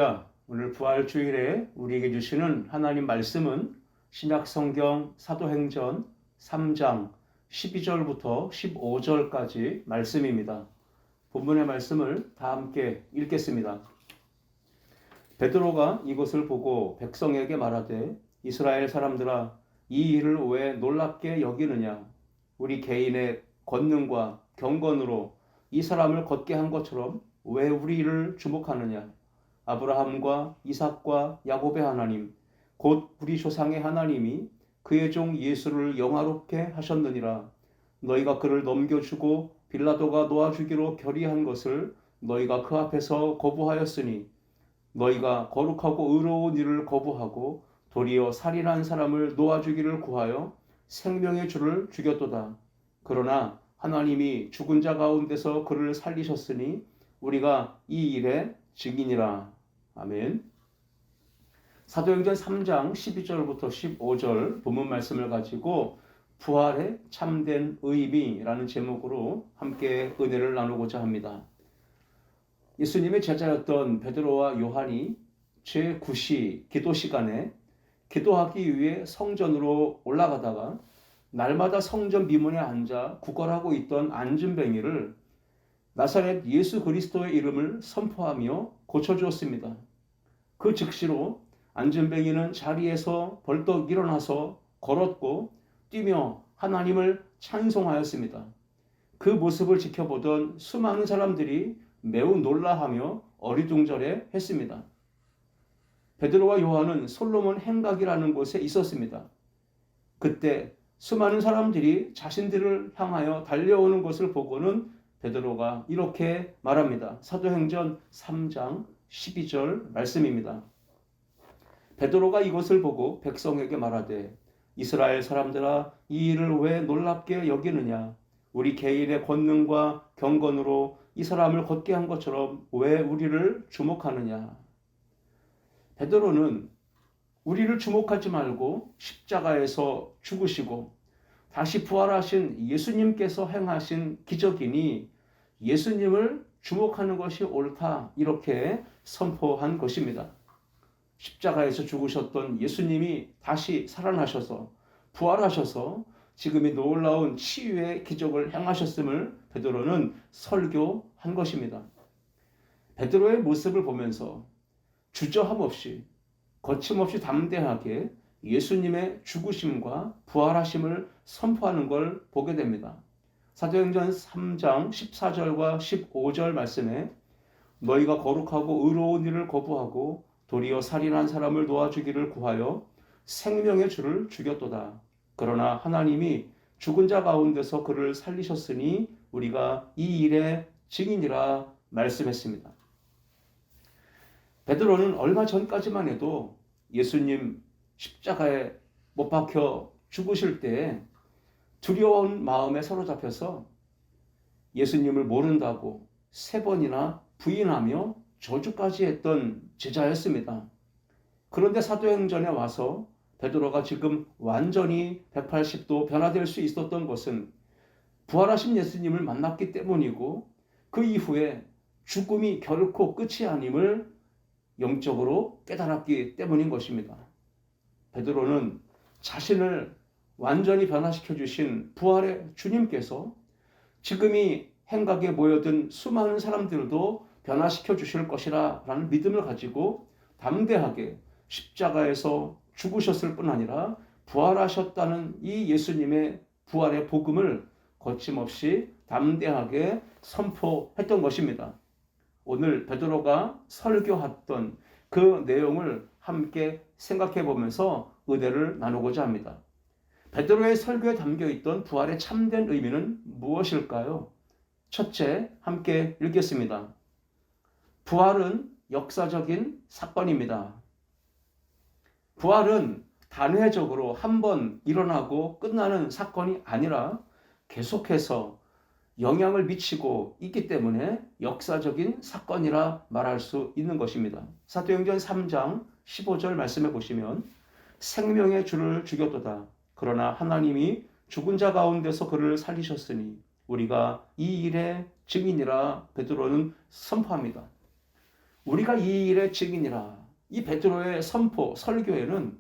할렐루야. 오늘 부활주일에 우리에게 주시는 하나님 말씀은 신약성경 사도행전 3장 12절부터 15절까지 말씀입니다. 본문의 말씀을 다 함께 읽겠습니다. 베드로가 이것을 보고 백성에게 말하되 이스라엘 사람들아, 이 일을 왜 놀랍게 여기느냐? 우리 개인의 권능과 경건으로 이 사람을 걷게 한 것처럼 왜 우리를 주목하느냐? 아브라함과 이삭과 야곱의 하나님, 곧 우리 조상의 하나님이 그의 종 예수를 영화롭게 하셨느니라. 너희가 그를 넘겨주고 빌라도가 놓아주기로 결의한 것을 너희가 그 앞에서 거부하였으니, 너희가 거룩하고 의로운 일을 거부하고 도리어 살인한 사람을 놓아주기를 구하여 생명의 주를 죽였도다. 그러나 하나님이 죽은 자 가운데서 그를 살리셨으니 우리가 이 일의 증인이라. 아멘. 사도행전 3장 12절부터 15절 본문 말씀을 가지고 부활의 참된 의미라는 제목으로 함께 은혜를 나누고자 합니다. 예수님의 제자였던 베드로와 요한이 제9시 기도 시간에 기도하기 위해 성전으로 올라가다가 날마다 성전 미문에 앉아 구걸하고 있던 안진뱅이를 나사렛 예수 그리스도의 이름을 선포하며 고쳐주었습니다. 그 즉시로 안진뱅이는 자리에서 벌떡 일어나서 걸었고 뛰며 하나님을 찬송하였습니다. 그 모습을 지켜보던 수많은 사람들이 매우 놀라하며 어리둥절해 했습니다. 베드로와 요한은 솔로몬 행각이라는 곳에 있었습니다. 그때 수많은 사람들이 자신들을 향하여 달려오는 것을 보고는 베드로가 이렇게 말합니다. 사도행전 3장 12절 말씀입니다. 베드로가 이것을 보고 백성에게 말하되 이스라엘 사람들아, 이 일을 왜 놀랍게 여기느냐? 우리 개인의 권능과 경건으로 이 사람을 걷게 한 것처럼 왜 우리를 주목하느냐? 베드로는 우리를 주목하지 말고 십자가에서 죽으시고 다시 부활하신 예수님께서 행하신 기적이니 예수님을 주목하는 것이 옳다, 이렇게 선포한 것입니다. 십자가에서 죽으셨던 예수님이 다시 살아나셔서 부활하셔서 지금의 놀라운 치유의 기적을 행하셨음을 베드로는 설교한 것입니다. 베드로의 모습을 보면서 주저함 없이 거침없이 담대하게 예수님의 죽으심과 부활하심을 선포하는 걸 보게 됩니다. 사도행전 3장 14절과 15절 말씀에 너희가 거룩하고 의로운 일을 거부하고 도리어 살인한 사람을 놓아주기를 구하여 생명의 주를 죽였도다. 그러나 하나님이 죽은 자 가운데서 그를 살리셨으니 우리가 이 일의 증인이라 말씀했습니다. 베드로는 얼마 전까지만 해도 예수님 십자가에 못 박혀 죽으실 때 두려운 마음에 사로잡혀서 예수님을 모른다고 3번이나 부인하며 저주까지 했던 제자였습니다. 그런데 사도행전에 와서 베드로가 지금 완전히 180도 변화될 수 있었던 것은 부활하신 예수님을 만났기 때문이고 그 이후에 죽음이 결코 끝이 아님을 영적으로 깨달았기 때문인 것입니다. 베드로는 자신을 완전히 변화시켜 주신 부활의 주님께서 지금이 행각에 모여든 수많은 사람들도 변화시켜 주실 것이라 라는 믿음을 가지고 담대하게 십자가에서 죽으셨을 뿐 아니라 부활하셨다는 이 예수님의 부활의 복음을 거침없이 담대하게 선포했던 것입니다. 오늘 베드로가 설교했던 그 내용을 함께 생각해 보면서 은혜를 나누고자 합니다. 베드로의 설교에 담겨있던 부활의 참된 의미는 무엇일까요? 첫째, 함께 읽겠습니다. 부활은 역사적인 사건입니다. 부활은 단회적으로 한 번 일어나고 끝나는 사건이 아니라 계속해서 영향을 미치고 있기 때문에 역사적인 사건이라 말할 수 있는 것입니다. 사도행전 3장 15절 말씀해 보시면 생명의 주를 죽였도다. 그러나 하나님이 죽은 자 가운데서 그를 살리셨으니 우리가 이 일의 증인이라 베드로는 선포합니다. 우리가 이 일의 증인이라. 이 베드로의 선포, 설교에는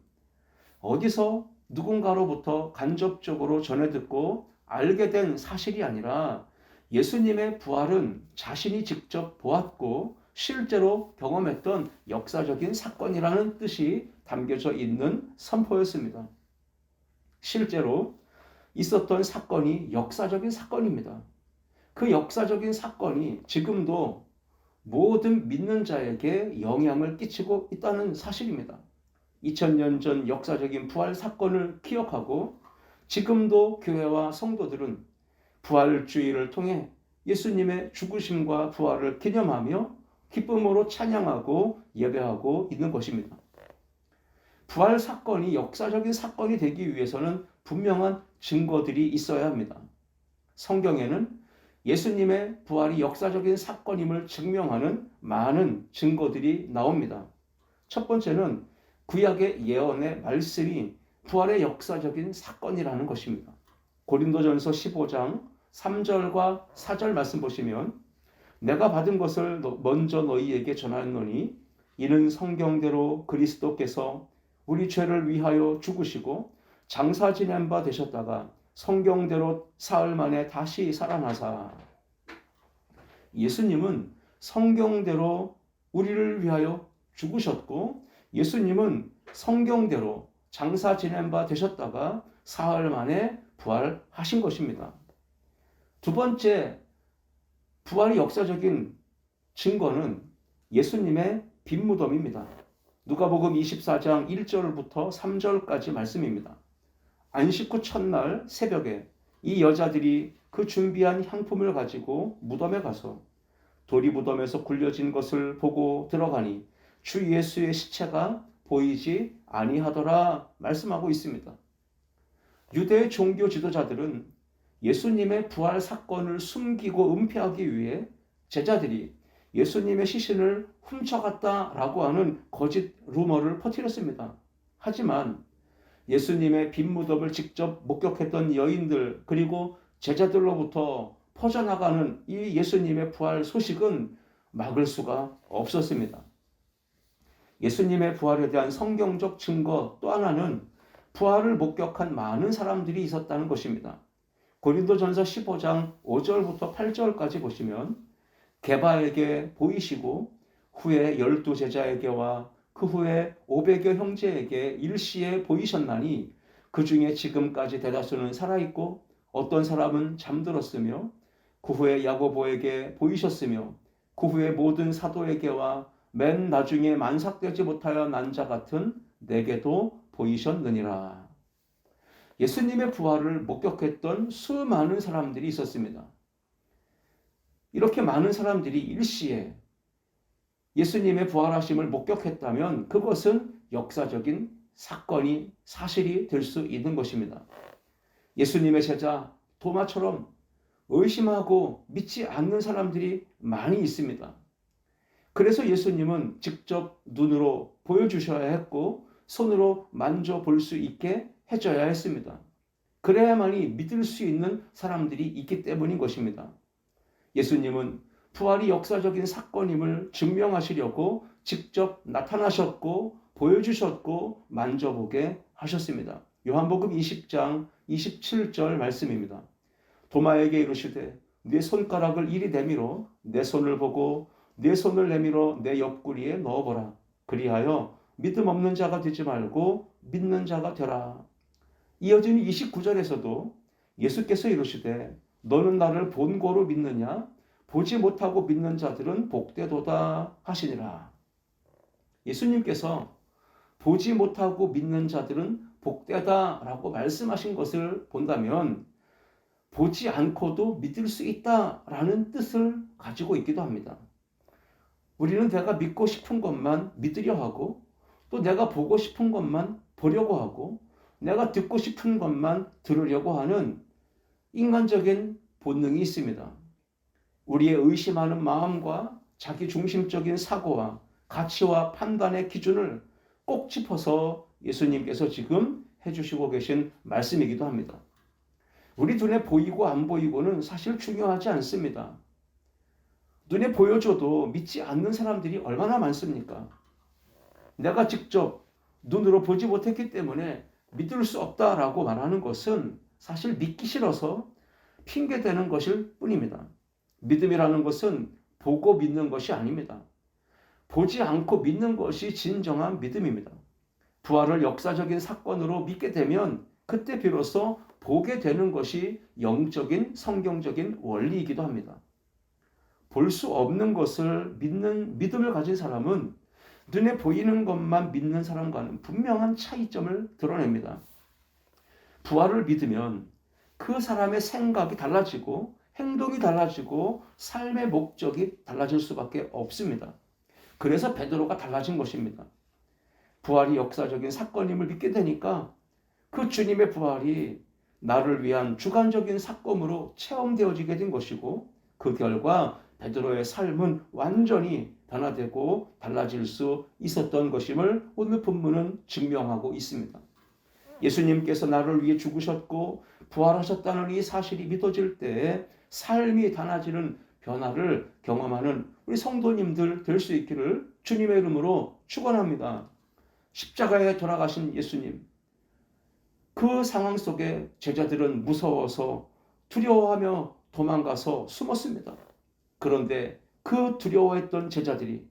어디서 누군가로부터 간접적으로 전해 듣고 알게 된 사실이 아니라 예수님의 부활은 자신이 직접 보았고 실제로 경험했던 역사적인 사건이라는 뜻이 담겨져 있는 선포였습니다. 실제로 있었던 사건이 역사적인 사건입니다. 그 역사적인 사건이 지금도 모든 믿는 자에게 영향을 끼치고 있다는 사실입니다. 2000년 전 역사적인 부활 사건을 기억하고 지금도 교회와 성도들은 부활주의를 통해 예수님의 죽으심과 부활을 기념하며 기쁨으로 찬양하고 예배하고 있는 것입니다. 부활 사건이 역사적인 사건이 되기 위해서는 분명한 증거들이 있어야 합니다. 성경에는 예수님의 부활이 역사적인 사건임을 증명하는 많은 증거들이 나옵니다. 첫 번째는 구약의 예언의 말씀이 부활의 역사적인 사건이라는 것입니다. 고린도전서 15장 3절과 4절 말씀 보시면 내가 받은 것을 먼저 너희에게 전하노니 이는 성경대로 그리스도께서 우리 죄를 위하여 죽으시고 장사 지낸 바 되셨다가 성경대로 사흘 만에 다시 살아나사. 예수님은 성경대로 우리를 위하여 죽으셨고 예수님은 성경대로 장사 지낸 바 되셨다가 사흘 만에 부활하신 것입니다. 두 번째 부활의 역사적인 증거는 예수님의 빈무덤입니다. 누가복음 24장 1절부터 3절까지 말씀입니다. 안식 후 첫날 새벽에 이 여자들이 그 준비한 향품을 가지고 무덤에 가서 돌이 무덤에서 굴려진 것을 보고 들어가니 주 예수의 시체가 보이지 아니하더라 말씀하고 있습니다. 유대 종교 지도자들은 예수님의 부활 사건을 숨기고 은폐하기 위해 제자들이 예수님의 시신을 훔쳐갔다라고 하는 거짓 루머를 퍼뜨렸습니다. 하지만 예수님의 빈 무덤을 직접 목격했던 여인들 그리고 제자들로부터 퍼져나가는 이 예수님의 부활 소식은 막을 수가 없었습니다. 예수님의 부활에 대한 성경적 증거 또 하나는 부활을 목격한 많은 사람들이 있었다는 것입니다. 고린도전서 15장 5절부터 8절까지 보시면 게바에게 보이시고 후에 12제자에게와 그 후에 500여 형제에게 일시에 보이셨나니 그 중에 지금까지 대다수는 살아있고 어떤 사람은 잠들었으며 그 후에 야고보에게 보이셨으며 그 후에 모든 사도에게와 맨 나중에 만삭되지 못하여 난 자 같은 내게도 보이셨느니라. 예수님의 부활을 목격했던 수많은 사람들이 있었습니다. 이렇게 많은 사람들이 일시에 예수님의 부활하심을 목격했다면 그것은 역사적인 사건이 사실이 될 수 있는 것입니다. 예수님의 제자 도마처럼 의심하고 믿지 않는 사람들이 많이 있습니다. 그래서 예수님은 직접 눈으로 보여주셔야 했고 손으로 만져볼 수 있게 해줘야 했습니다. 그래야만이 믿을 수 있는 사람들이 있기 때문인 것입니다. 예수님은 부활이 역사적인 사건임을 증명하시려고 직접 나타나셨고 보여주셨고 만져보게 하셨습니다. 요한복음 20장 27절 말씀입니다. 도마에게 이르시되 네 손가락을 이리 내밀어 내 손을 보고 내 손을 내밀어 내 옆구리에 넣어보라. 그리하여 믿음 없는 자가 되지 말고 믿는 자가 되라. 이어지는 29절에서도 예수께서 이르시되 너는 나를 본고로 믿느냐? 보지 못하고 믿는 자들은 복되도다 하시니라. 예수님께서 보지 못하고 믿는 자들은 복되다라고 말씀하신 것을 본다면 보지 않고도 믿을 수 있다라는 뜻을 가지고 있기도 합니다. 우리는 내가 믿고 싶은 것만 믿으려 하고 또 내가 보고 싶은 것만 보려고 하고 내가 듣고 싶은 것만 들으려고 하는 인간적인 본능이 있습니다. 우리의 의심하는 마음과 자기 중심적인 사고와 가치와 판단의 기준을 꼭 짚어서 예수님께서 지금 해주시고 계신 말씀이기도 합니다. 우리 눈에 보이고 안 보이고는 사실 중요하지 않습니다. 눈에 보여줘도 믿지 않는 사람들이 얼마나 많습니까? 내가 직접 눈으로 보지 못했기 때문에 믿을 수 없다라고 말하는 것은 사실 믿기 싫어서 핑계대는 것일 뿐입니다. 믿음이라는 것은 보고 믿는 것이 아닙니다. 보지 않고 믿는 것이 진정한 믿음입니다. 부활을 역사적인 사건으로 믿게 되면 그때 비로소 보게 되는 것이 영적인 성경적인 원리이기도 합니다. 볼 수 없는 것을 믿는 믿음을 가진 사람은 눈에 보이는 것만 믿는 사람과는 분명한 차이점을 드러냅니다. 부활을 믿으면 그 사람의 생각이 달라지고 행동이 달라지고 삶의 목적이 달라질 수밖에 없습니다. 그래서 베드로가 달라진 것입니다. 부활이 역사적인 사건임을 믿게 되니까 그 주님의 부활이 나를 위한 주관적인 사건으로 체험되어지게 된 것이고 그 결과 베드로의 삶은 완전히 변화되고 달라질 수 있었던 것임을 오늘 본문은 증명하고 있습니다. 예수님께서 나를 위해 죽으셨고 부활하셨다는 이 사실이 믿어질 때 삶이 달라지는 변화를 경험하는 우리 성도님들 될 수 있기를 주님의 이름으로 축원합니다. 십자가에 돌아가신 예수님, 그 상황 속에 제자들은 무서워서 두려워하며 도망가서 숨었습니다. 그런데 그 두려워했던 제자들이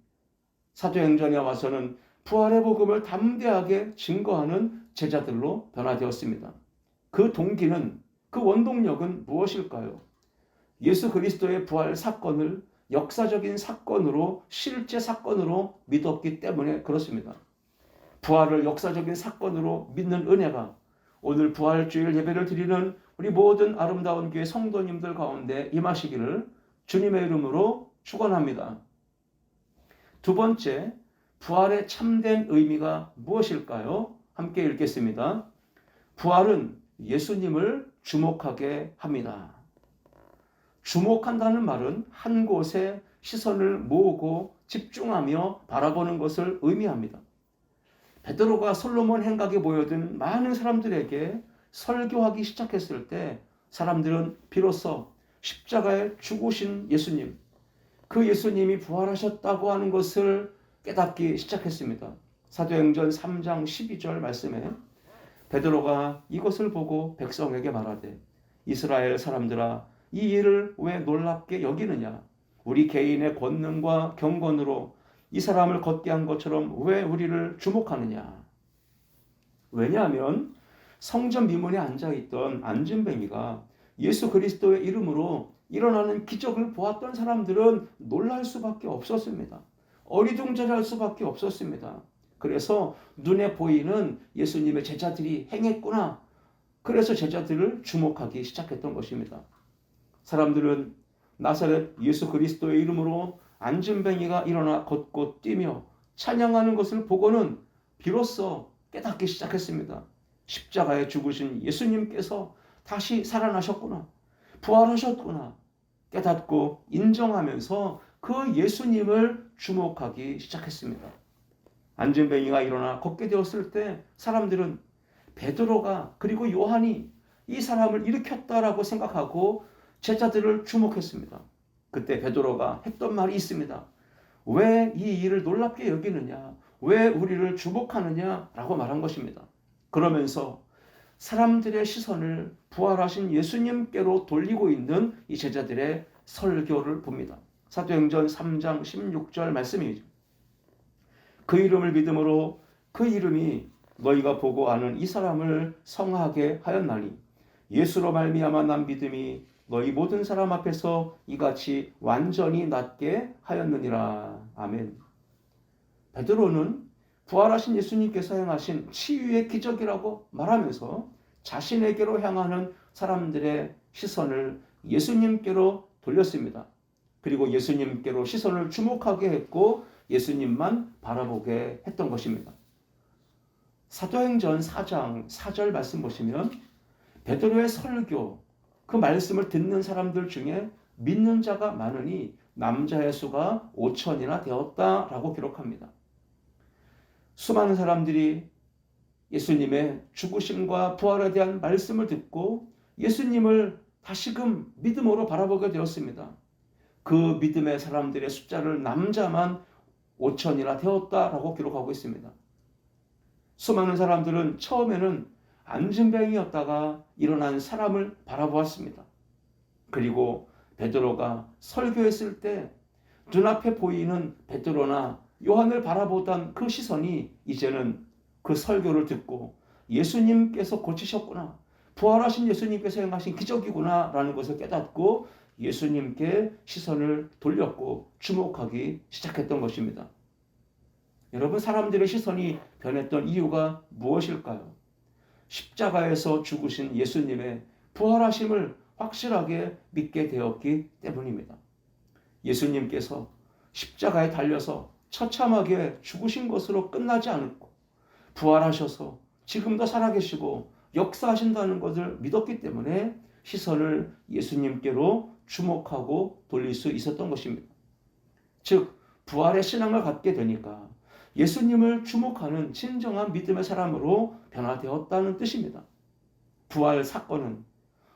사도행전에 와서는 부활의 복음을 담대하게 증거하는 제자들로 변화되었습니다. 그 동기는, 그 원동력은 무엇일까요? 예수 그리스도의 부활 사건을 역사적인 사건으로, 실제 사건으로 믿었기 때문에 그렇습니다. 부활을 역사적인 사건으로 믿는 은혜가 오늘 부활주일 예배를 드리는 우리 모든 아름다운 교회 성도님들 가운데 임하시기를 주님의 이름으로 축원합니다. 두 번째, 부활의 참된 의미가 무엇일까요? 함께 읽겠습니다. 부활은 예수님을 주목하게 합니다. 주목한다는 말은 한 곳에 시선을 모으고 집중하며 바라보는 것을 의미합니다. 베드로가 솔로몬 행각에 모여든 많은 사람들에게 설교하기 시작했을 때 사람들은 비로소 십자가에 죽으신 예수님, 그 예수님이 부활하셨다고 하는 것을 깨닫기 시작했습니다. 사도행전 3장 12절 말씀에 베드로가 이것을 보고 백성에게 말하되 이스라엘 사람들아 이 일을 왜 놀랍게 여기느냐? 우리 개인의 권능과 경건으로 이 사람을 걷게 한 것처럼 왜 우리를 주목하느냐? 왜냐하면 성전 미문에 앉아있던 안진뱅이가 예수 그리스도의 이름으로 일어나는 기적을 보았던 사람들은 놀랄 수밖에 없었습니다. 어리둥절할 수밖에 없었습니다. 그래서 눈에 보이는 예수님의 제자들이 행했구나. 그래서 제자들을 주목하기 시작했던 것입니다. 사람들은 나사렛 예수 그리스도의 이름으로 안진뱅이가 일어나 걷고 뛰며 찬양하는 것을 보고는 비로소 깨닫기 시작했습니다. 십자가에 죽으신 예수님께서 다시 살아나셨구나. 부활하셨구나. 깨닫고 인정하면서 그 예수님을 주목하기 시작했습니다. 안진뱅이가 일어나 걷게 되었을 때 사람들은 베드로가 그리고 요한이 이 사람을 일으켰다라고 생각하고 제자들을 주목했습니다. 그때 베드로가 했던 말이 있습니다. 왜 이 일을 놀랍게 여기느냐? 왜 우리를 주목하느냐? 라고 말한 것입니다. 그러면서 사람들의 시선을 부활하신 예수님께로 돌리고 있는 이 제자들의 설교를 봅니다. 사도행전 3장 16절 말씀이죠. 그 이름을 믿음으로 그 이름이 너희가 보고 아는 이 사람을 성하게 하였나니 예수로 말미암아 난 믿음이 너희 모든 사람 앞에서 이같이 완전히 낫게 하였느니라. 아멘. 베드로는 부활하신 예수님께서 행하신 치유의 기적이라고 말하면서 자신에게로 향하는 사람들의 시선을 예수님께로 돌렸습니다. 그리고 예수님께로 시선을 주목하게 했고 예수님만 바라보게 했던 것입니다. 사도행전 4장 4절 말씀 보시면 베드로의 설교, 그 말씀을 듣는 사람들 중에 믿는 자가 많으니 남자의 수가 5천이나 되었다라고 기록합니다. 수많은 사람들이 예수님의 죽으심과 부활에 대한 말씀을 듣고 예수님을 다시금 믿음으로 바라보게 되었습니다. 그 믿음의 사람들의 숫자를 남자만 5천이나 되었다라고 기록하고 있습니다. 수많은 사람들은 처음에는 안진뱅이였다가 일어난 사람을 바라보았습니다. 그리고 베드로가 설교했을 때 눈앞에 보이는 베드로나 요한을 바라보던 그 시선이 이제는 그 설교를 듣고 예수님께서 고치셨구나, 부활하신 예수님께서 행하신 기적이구나 라는 것을 깨닫고 예수님께 시선을 돌렸고 주목하기 시작했던 것입니다. 여러분, 사람들의 시선이 변했던 이유가 무엇일까요? 십자가에서 죽으신 예수님의 부활하심을 확실하게 믿게 되었기 때문입니다. 예수님께서 십자가에 달려서 처참하게 죽으신 것으로 끝나지 않고 부활하셔서 지금도 살아계시고 역사하신다는 것을 믿었기 때문에 시선을 예수님께로 주목하고 돌릴 수 있었던 것입니다. 즉, 부활의 신앙을 갖게 되니까 예수님을 주목하는 진정한 믿음의 사람으로 변화되었다는 뜻입니다. 부활 사건은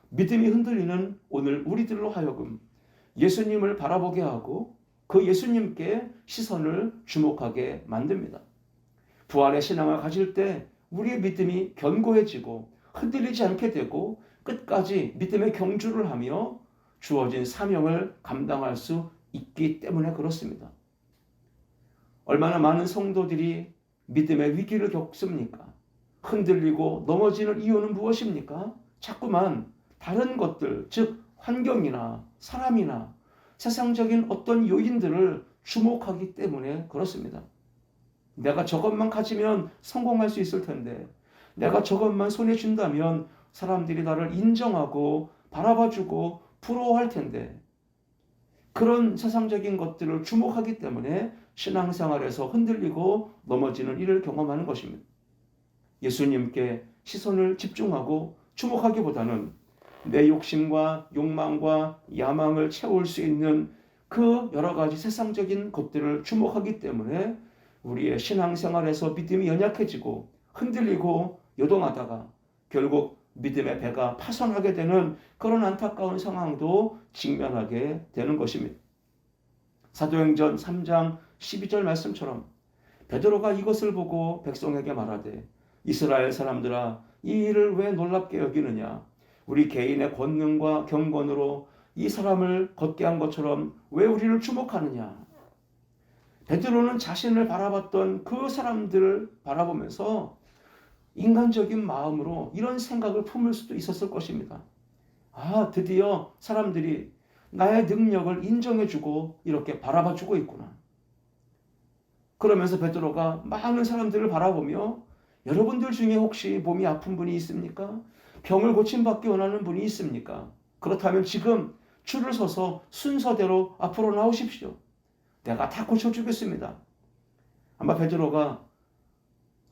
믿음이 흔들리는 오늘 우리들로 하여금 예수님을 바라보게 하고 그 예수님께 시선을 주목하게 만듭니다. 부활의 신앙을 가질 때 우리의 믿음이 견고해지고 흔들리지 않게 되고 끝까지 믿음의 경주를 하며 주어진 사명을 감당할 수 있기 때문에 그렇습니다. 얼마나 많은 성도들이 믿음의 위기를 겪습니까? 흔들리고 넘어지는 이유는 무엇입니까? 자꾸만 다른 것들, 즉 환경이나 사람이나 세상적인 어떤 요인들을 주목하기 때문에 그렇습니다. 내가 저것만 가지면 성공할 수 있을 텐데, 내가 저것만 손에 쥔다면 사람들이 나를 인정하고 바라봐주고 부러워할 텐데, 그런 세상적인 것들을 주목하기 때문에 신앙생활에서 흔들리고 넘어지는 일을 경험하는 것입니다. 예수님께 시선을 집중하고 주목하기보다는 내 욕심과 욕망과 야망을 채울 수 있는 그 여러 가지 세상적인 것들을 주목하기 때문에 우리의 신앙생활에서 믿음이 연약해지고 흔들리고 요동하다가 결국 믿음의 배가 파손하게 되는 그런 안타까운 상황도 직면하게 되는 것입니다. 사도행전 3장 12절 말씀처럼 베드로가 이것을 보고 백성에게 말하되 이스라엘 사람들아, 이 일을 왜 놀랍게 여기느냐? 우리 개인의 권능과 경건으로 이 사람을 걷게 한 것처럼 왜 우리를 주목하느냐? 베드로는 자신을 바라봤던 그 사람들을 바라보면서 인간적인 마음으로 이런 생각을 품을 수도 있었을 것입니다. 아, 드디어 사람들이 나의 능력을 인정해주고 이렇게 바라봐주고 있구나. 그러면서 베드로가 많은 사람들을 바라보며 여러분들 중에 혹시 몸이 아픈 분이 있습니까? 병을 고침받기 원하는 분이 있습니까? 그렇다면 지금 줄을 서서 순서대로 앞으로 나오십시오. 내가 다 고쳐주겠습니다. 아마 베드로가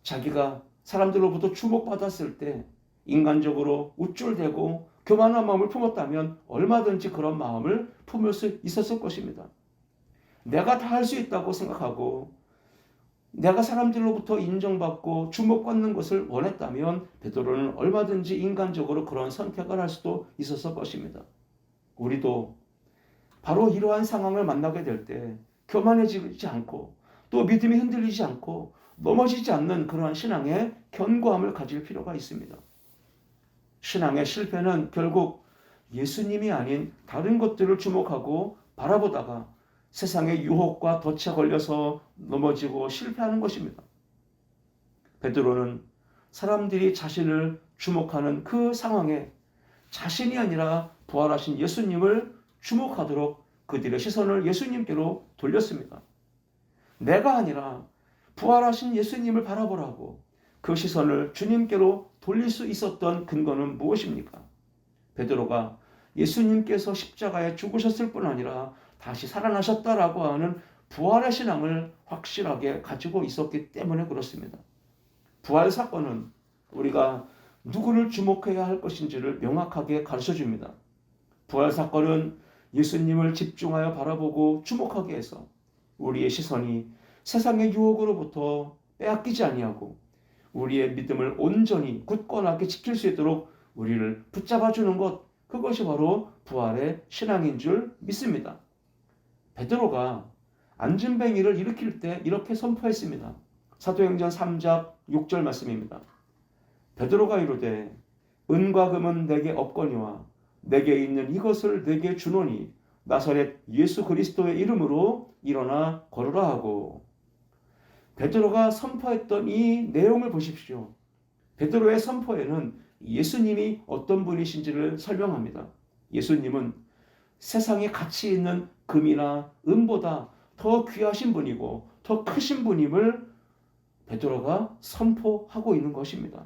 자기가 사람들로부터 주목받았을 때 인간적으로 우쭐대고 교만한 마음을 품었다면 얼마든지 그런 마음을 품을 수 있었을 것입니다. 내가 다 할 수 있다고 생각하고 내가 사람들로부터 인정받고 주목받는 것을 원했다면 베드로는 얼마든지 인간적으로 그런 선택을 할 수도 있었을 것입니다. 우리도 바로 이러한 상황을 만나게 될 때 교만해지지 않고 또 믿음이 흔들리지 않고 넘어지지 않는 그러한 신앙의 견고함을 가질 필요가 있습니다. 신앙의 실패는 결국 예수님이 아닌 다른 것들을 주목하고 바라보다가 세상의 유혹과 덫에 걸려서 넘어지고 실패하는 것입니다. 베드로는 사람들이 자신을 주목하는 그 상황에 자신이 아니라 부활하신 예수님을 주목하도록 그들의 시선을 예수님께로 돌렸습니다. 내가 아니라 부활하신 예수님을 바라보라고 그 시선을 주님께로 돌릴 수 있었던 근거는 무엇입니까? 베드로가 예수님께서 십자가에 죽으셨을 뿐 아니라 다시 살아나셨다라고 하는 부활의 신앙을 확실하게 가지고 있었기 때문에 그렇습니다. 부활 사건은 우리가 누구를 주목해야 할 것인지를 명확하게 가르쳐줍니다. 부활 사건은 예수님을 집중하여 바라보고 주목하게 해서 우리의 시선이 세상의 유혹으로부터 빼앗기지 아니하고 우리의 믿음을 온전히 굳건하게 지킬 수 있도록 우리를 붙잡아주는 것, 그것이 바로 부활의 신앙인 줄 믿습니다. 베드로가 안진뱅이를 일으킬 때 이렇게 선포했습니다. 사도행전 3장 6절 말씀입니다. 베드로가 이르되 은과 금은 내게 없거니와 내게 있는 이것을 내게 주노니 나사렛 예수 그리스도의 이름으로 일어나 걸으라 하고, 베드로가 선포했던 이 내용을 보십시오. 베드로의 선포에는 예수님이 어떤 분이신지를 설명합니다. 예수님은 세상에 가치 있는 금이나 은보다 더 귀하신 분이고 더 크신 분임을 베드로가 선포하고 있는 것입니다.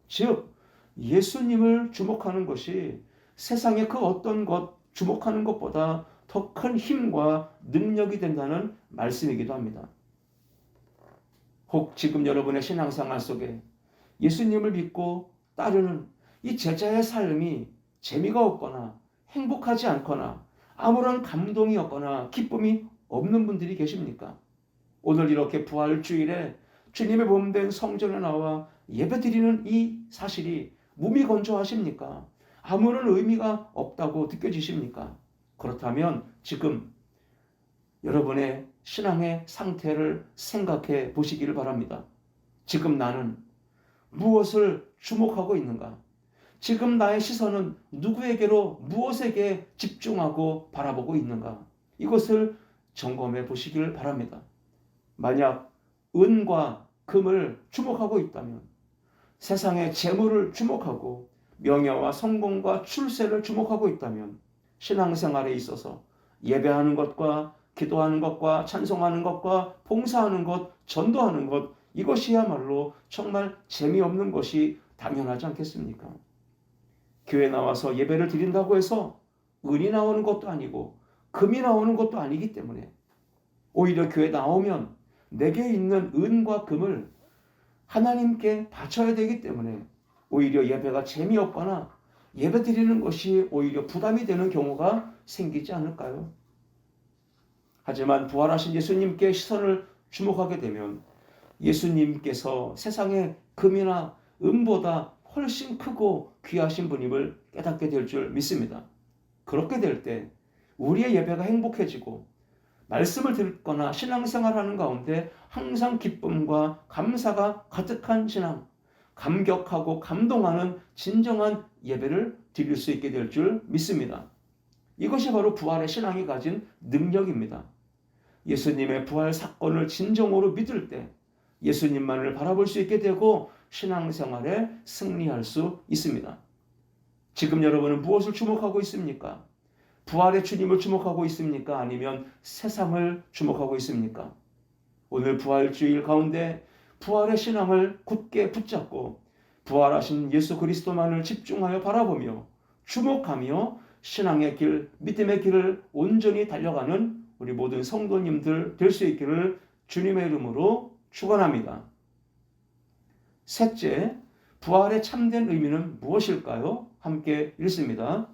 즉 예수님을 주목하는 것이 세상의 그 어떤 것 주목하는 것보다 더 큰 힘과 능력이 된다는 말씀이기도 합니다. 혹 지금 여러분의 신앙생활 속에 예수님을 믿고 따르는 이 제자의 삶이 재미가 없거나 행복하지 않거나 아무런 감동이 없거나 기쁨이 없는 분들이 계십니까? 오늘 이렇게 부활주일에 주님의 몸된 성전에 나와 예배드리는 이 사실이 무미건조하십니까? 아무런 의미가 없다고 느껴지십니까? 그렇다면 지금 여러분의 신앙의 상태를 생각해 보시기를 바랍니다. 지금 나는 무엇을 주목하고 있는가? 지금 나의 시선은 누구에게로 무엇에게 집중하고 바라보고 있는가? 이것을 점검해 보시기를 바랍니다. 만약 은과 금을 주목하고 있다면, 세상의 재물을 주목하고 명예와 성공과 출세를 주목하고 있다면, 신앙생활에 있어서 예배하는 것과 기도하는 것과 찬송하는 것과 봉사하는 것, 전도하는 것, 이것이야말로 정말 재미없는 것이 당연하지 않겠습니까? 교회 나와서 예배를 드린다고 해서 은이 나오는 것도 아니고 금이 나오는 것도 아니기 때문에, 오히려 교회 나오면 내게 있는 은과 금을 하나님께 바쳐야 되기 때문에 오히려 예배가 재미없거나 예배 드리는 것이 오히려 부담이 되는 경우가 생기지 않을까요? 하지만 부활하신 예수님께 시선을 주목하게 되면 예수님께서 세상의 금이나 은보다 훨씬 크고 귀하신 분임을 깨닫게 될 줄 믿습니다. 그렇게 될 때 우리의 예배가 행복해지고 말씀을 듣거나 신앙생활하는 가운데 항상 기쁨과 감사가 가득한 신앙, 감격하고 감동하는 진정한 예배를 드릴 수 있게 될 줄 믿습니다. 이것이 바로 부활의 신앙이 가진 능력입니다. 예수님의 부활 사건을 진정으로 믿을 때 예수님만을 바라볼 수 있게 되고 신앙생활에 승리할 수 있습니다. 지금 여러분은 무엇을 주목하고 있습니까? 부활의 주님을 주목하고 있습니까? 아니면 세상을 주목하고 있습니까? 오늘 부활주일 가운데 부활의 신앙을 굳게 붙잡고 부활하신 예수 그리스도만을 집중하여 바라보며 주목하며 신앙의 길, 믿음의 길을 온전히 달려가는 우리 모든 성도님들 될 수 있기를 주님의 이름으로 축원합니다. 셋째, 부활의 참된 의미는 무엇일까요? 함께 읽습니다.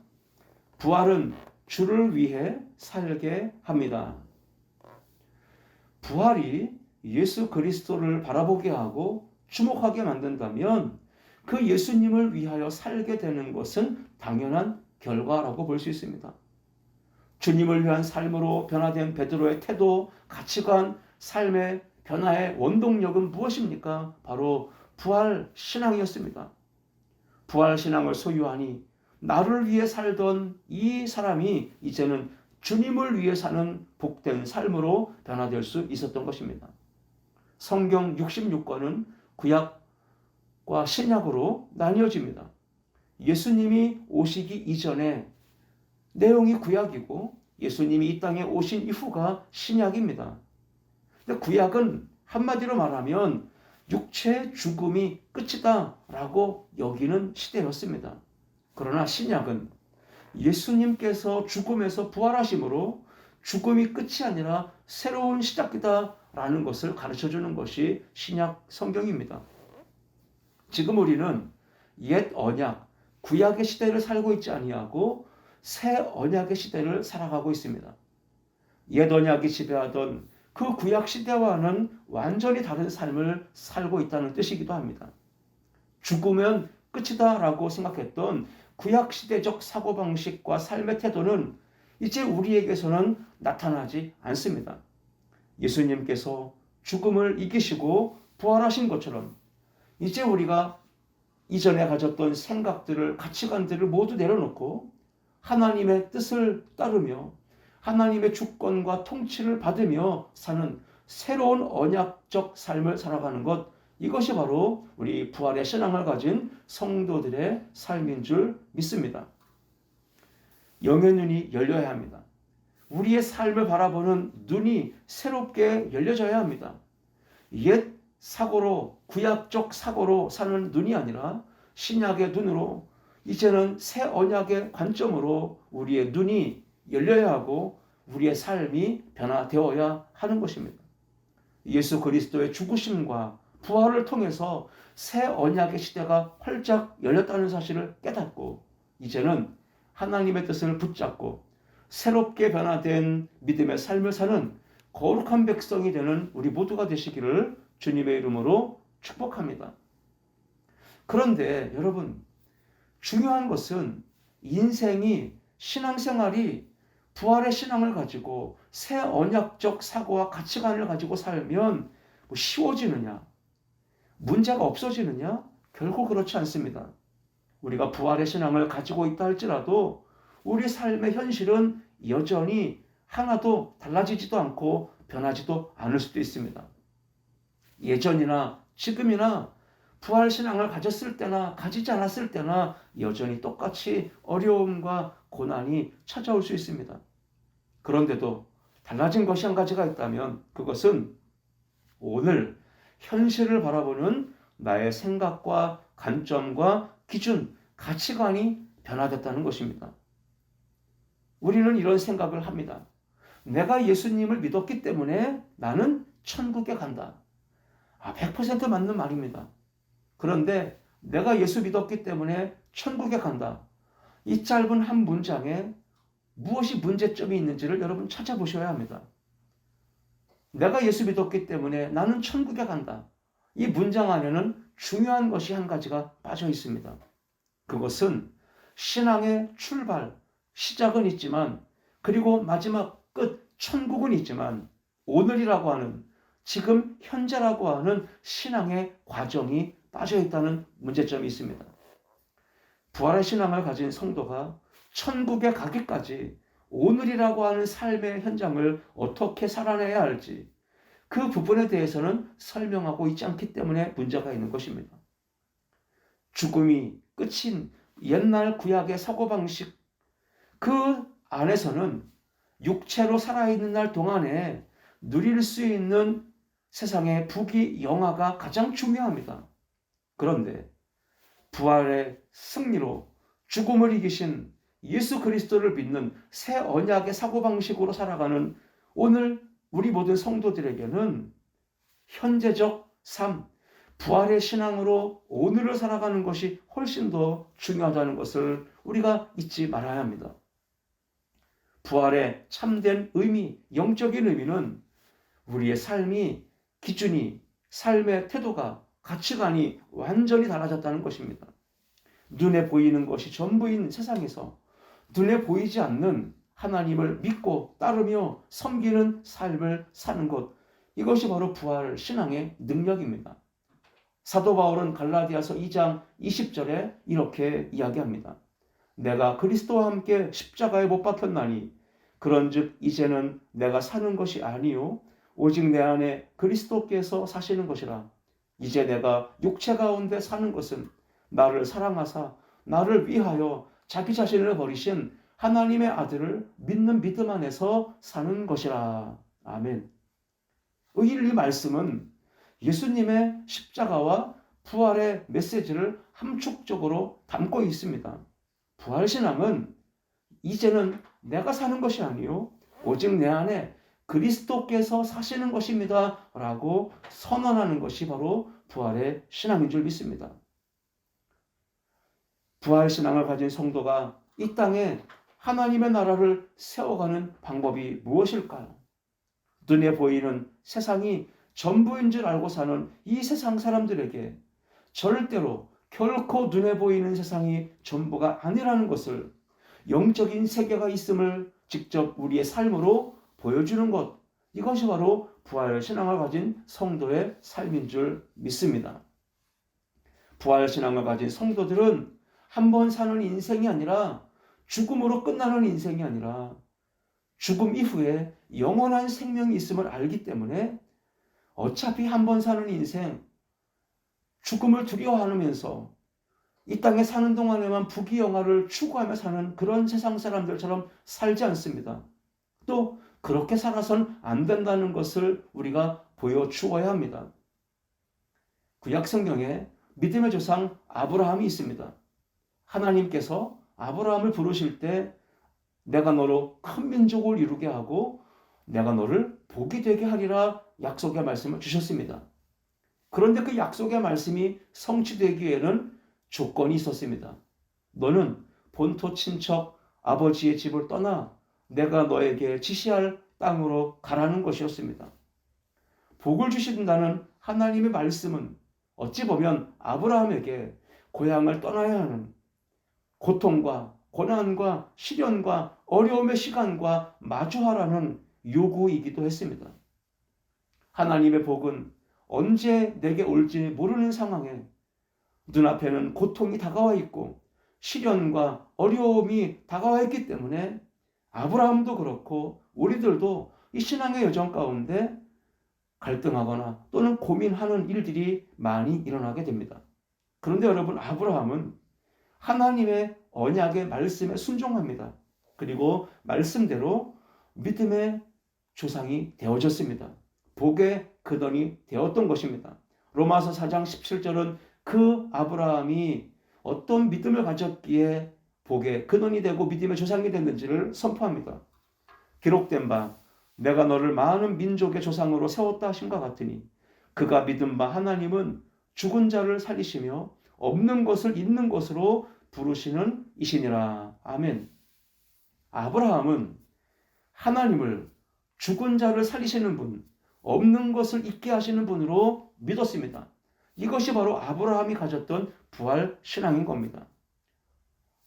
부활은 주를 위해 살게 합니다. 부활이 예수 그리스도를 바라보게 하고 주목하게 만든다면 그 예수님을 위하여 살게 되는 것은 당연한 결과라고 볼 수 있습니다. 주님을 위한 삶으로 변화된 베드로의 태도, 가치관, 삶의 변화의 원동력은 무엇입니까? 바로 부활 신앙이었습니다. 부활 신앙을 소유하니 나를 위해 살던 이 사람이 이제는 주님을 위해 사는 복된 삶으로 변화될 수 있었던 것입니다. 성경 66권은 구약과 신약으로 나뉘어집니다. 예수님이 오시기 이전에 내용이 구약이고 예수님이 이 땅에 오신 이후가 신약입니다. 근데 구약은 한마디로 말하면 육체의 죽음이 끝이다 라고 여기는 시대였습니다. 그러나 신약은 예수님께서 죽음에서 부활하심으로 죽음이 끝이 아니라 새로운 시작이다 라는 것을 가르쳐주는 것이 신약 성경입니다. 지금 우리는 옛 언약, 구약의 시대를 살고 있지 아니하고 새 언약의 시대를 살아가고 있습니다. 옛 언약이 지배하던 그 구약 시대와는 완전히 다른 삶을 살고 있다는 뜻이기도 합니다. 죽으면 끝이다 라고 생각했던 구약 시대적 사고방식과 삶의 태도는 이제 우리에게서는 나타나지 않습니다. 예수님께서 죽음을 이기시고 부활하신 것처럼 이제 우리가 이전에 가졌던 생각들을, 가치관들을 모두 내려놓고 하나님의 뜻을 따르며 하나님의 주권과 통치를 받으며 사는 새로운 언약적 삶을 살아가는 것, 이것이 바로 우리 부활의 신앙을 가진 성도들의 삶인 줄 믿습니다. 영의 눈이 열려야 합니다. 우리의 삶을 바라보는 눈이 새롭게 열려져야 합니다. 옛 사고로, 구약적 사고로 사는 눈이 아니라 신약의 눈으로, 이제는 새 언약의 관점으로 우리의 눈이 열려야 하고 우리의 삶이 변화되어야 하는 것입니다. 예수 그리스도의 죽으심과 부활을 통해서 새 언약의 시대가 활짝 열렸다는 사실을 깨닫고 이제는 하나님의 뜻을 붙잡고 새롭게 변화된 믿음의 삶을 사는 거룩한 백성이 되는 우리 모두가 되시기를 주님의 이름으로 축복합니다. 그런데 여러분, 중요한 것은 인생이, 신앙생활이 부활의 신앙을 가지고 새 언약적 사고와 가치관을 가지고 살면 쉬워지느냐, 문제가 없어지느냐? 결코 그렇지 않습니다. 우리가 부활의 신앙을 가지고 있다 할지라도 우리 삶의 현실은 여전히 하나도 달라지지도 않고 변하지도 않을 수도 있습니다. 예전이나 지금이나 부활신앙을 가졌을 때나 가지지 않았을 때나 여전히 똑같이 어려움과 고난이 찾아올 수 있습니다. 그런데도 달라진 것이 한 가지가 있다면 그것은 오늘 현실을 바라보는 나의 생각과 관점과 기준, 가치관이 변화됐다는 것입니다. 우리는 이런 생각을 합니다. 내가 예수님을 믿었기 때문에 나는 천국에 간다. 100% 맞는 말입니다. 그런데 내가 예수 믿었기 때문에 천국에 간다. 이 짧은 한 문장에 무엇이 문제점이 있는지를 여러분 찾아보셔야 합니다. 내가 예수 믿었기 때문에 나는 천국에 간다. 이 문장 안에는 중요한 것이 한 가지가 빠져 있습니다. 그것은 신앙의 출발, 시작은 있지만 그리고 마지막 끝, 천국은 있지만 오늘이라고 하는, 지금 현재라고 하는 신앙의 과정이 빠져 있다는 문제점이 있습니다. 부활의 신앙을 가진 성도가 천국에 가기까지 오늘이라고 하는 삶의 현장을 어떻게 살아내야 할지 그 부분에 대해서는 설명하고 있지 않기 때문에 문제가 있는 것입니다. 죽음이 끝인 옛날 구약의 사고방식, 그 안에서는 육체로 살아있는 날 동안에 누릴 수 있는 세상의 부귀 영화가 가장 중요합니다. 그런데 부활의 승리로 죽음을 이기신 예수 그리스도를 믿는 새 언약의 사고방식으로 살아가는 오늘 우리 모든 성도들에게는 현재적 삶, 부활의 신앙으로 오늘을 살아가는 것이 훨씬 더 중요하다는 것을 우리가 잊지 말아야 합니다. 부활의 참된 의미, 영적인 의미는 우리의 삶이, 기준이, 삶의 태도가, 가치관이 완전히 달라졌다는 것입니다. 눈에 보이는 것이 전부인 세상에서 눈에 보이지 않는 하나님을 믿고 따르며 섬기는 삶을 사는 것, 이것이 바로 부활 신앙의 능력입니다. 사도 바울은 갈라디아서 2장 20절에 이렇게 이야기합니다. 내가 그리스도와 함께 십자가에 못 박혔나니 그런즉 이제는 내가 사는 것이 아니요 오직 내 안에 그리스도께서 사시는 것이라. 이제 내가 육체 가운데 사는 것은 나를 사랑하사 나를 위하여 자기 자신을 버리신 하나님의 아들을 믿는 믿음 안에서 사는 것이라. 아멘. 이 말씀은 예수님의 십자가와 부활의 메시지를 함축적으로 담고 있습니다. 부활신앙은 이제는 내가 사는 것이 아니요 오직 내 안에 그리스도께서 사시는 것입니다 라고 선언하는 것이 바로 부활의 신앙인 줄 믿습니다. 부활신앙을 가진 성도가 이 땅에 하나님의 나라를 세워가는 방법이 무엇일까요? 눈에 보이는 세상이 전부인 줄 알고 사는 이 세상 사람들에게 절대로 결코 눈에 보이는 세상이 전부가 아니라는 것을, 영적인 세계가 있음을 직접 우리의 삶으로 보여주는 것, 이것이 바로 부활 신앙을 가진 성도의 삶인 줄 믿습니다. 부활 신앙을 가진 성도들은 한 번 사는 인생이 아니라 죽음으로 끝나는 인생이 아니라 죽음 이후에 영원한 생명이 있음을 알기 때문에 어차피 한 번 사는 인생, 죽음을 두려워하면서 이 땅에 사는 동안에만 부귀영화를 추구하며 사는 그런 세상 사람들처럼 살지 않습니다. 또 그렇게 살아선 안 된다는 것을 우리가 보여주어야 합니다. 구약 성경에 믿음의 조상 아브라함이 있습니다. 하나님께서 아브라함을 부르실 때 내가 너로 큰 민족을 이루게 하고 내가 너를 복이 되게 하리라 약속의 말씀을 주셨습니다. 그런데 그 약속의 말씀이 성취되기 위해는 조건이 있었습니다. 너는 본토 친척 아버지의 집을 떠나 내가 너에게 지시할 땅으로 가라는 것이었습니다. 복을 주신다는 하나님의 말씀은 어찌 보면 아브라함에게 고향을 떠나야 하는 고통과 고난과 시련과 어려움의 시간과 마주하라는 요구이기도 했습니다. 하나님의 복은 언제 내게 올지 모르는 상황에 눈앞에는 고통이 다가와 있고 시련과 어려움이 다가와 있기 때문에 아브라함도 그렇고 우리들도 이 신앙의 여정 가운데 갈등하거나 또는 고민하는 일들이 많이 일어나게 됩니다. 그런데 여러분, 아브라함은 하나님의 언약의 말씀에 순종합니다. 그리고 말씀대로 믿음의 조상이 되어졌습니다. 복의 근원이 되었던 것입니다. 로마서 4장 17절은 그 아브라함이 어떤 믿음을 가졌기에 복의 근원이 되고 믿음의 조상이 됐는지를 선포합니다. 기록된 바 내가 너를 많은 민족의 조상으로 세웠다 하심과 같으니 그가 믿은 바 하나님은 죽은 자를 살리시며 없는 것을 있는 것으로 부르시는 이시니라. 아멘. 아브라함은 하나님을 죽은 자를 살리시는 분, 없는 것을 있게 하시는 분으로 믿었습니다. 이것이 바로 아브라함이 가졌던 부활 신앙인 겁니다.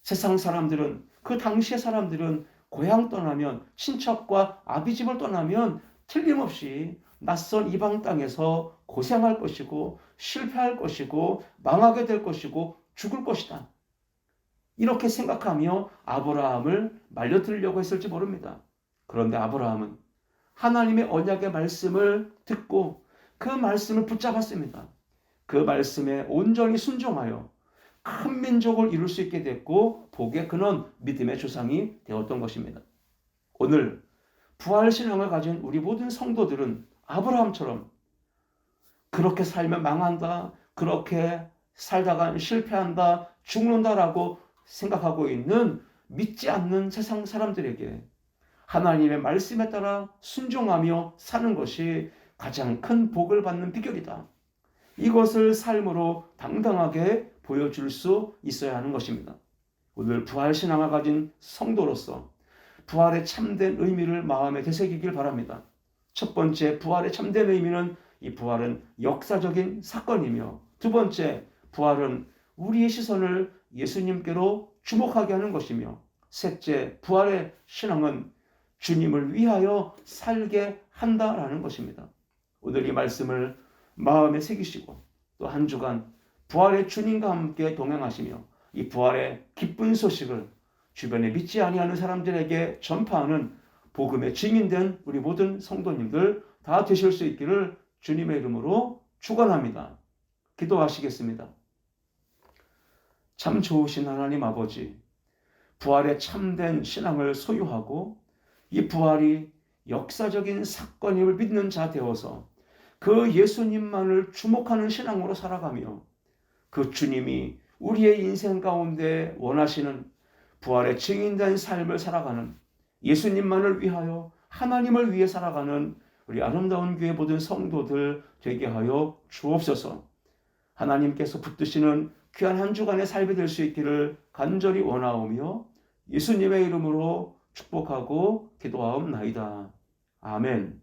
세상 사람들은, 그 당시의 사람들은 고향 떠나면, 친척과 아비집을 떠나면 틀림없이 낯선 이방 땅에서 고생할 것이고 실패할 것이고 망하게 될 것이고 죽을 것이다. 이렇게 생각하며 아브라함을 말려들려고 했을지 모릅니다. 그런데 아브라함은 하나님의 언약의 말씀을 듣고 그 말씀을 붙잡았습니다. 그 말씀에 온전히 순종하여 큰 민족을 이룰 수 있게 됐고 복의 근원, 믿음의 조상이 되었던 것입니다. 오늘 부활신앙을 가진 우리 모든 성도들은 아브라함처럼 그렇게 살면 망한다, 그렇게 살다가 실패한다, 죽는다라고 생각하고 있는 믿지 않는 세상 사람들에게 하나님의 말씀에 따라 순종하며 사는 것이 가장 큰 복을 받는 비결이다. 이것을 삶으로 당당하게 보여줄 수 있어야 하는 것입니다. 오늘 부활신앙을 가진 성도로서 부활의 참된 의미를 마음에 되새기길 바랍니다. 첫 번째, 부활의 참된 의미는 이 부활은 역사적인 사건이며, 두 번째, 부활은 우리의 시선을 예수님께로 주목하게 하는 것이며, 셋째, 부활의 신앙은 주님을 위하여 살게 한다라는 것입니다. 오늘 이 말씀을 마음에 새기시고 또 한 주간 부활의 주님과 함께 동행하시며 이 부활의 기쁜 소식을 주변에 믿지 아니하는 사람들에게 전파하는 복음의 증인된 우리 모든 성도님들 다 되실 수 있기를 주님의 이름으로 축원합니다. 기도하시겠습니다. 참 좋으신 하나님 아버지, 부활의 참된 신앙을 소유하고 이 부활이 역사적인 사건임을 믿는 자 되어서 그 예수님만을 주목하는 신앙으로 살아가며 그 주님이 우리의 인생 가운데 원하시는 부활의 증인된 삶을 살아가는, 예수님만을 위하여 하나님을 위해 살아가는 우리 아름다운 교회 모든 성도들 되게 하여 주옵소서. 하나님께서 붙드시는 귀한 한 주간의 삶이 될 수 있기를 간절히 원하오며 예수님의 이름으로 축복하고 기도하옵나이다. 아멘.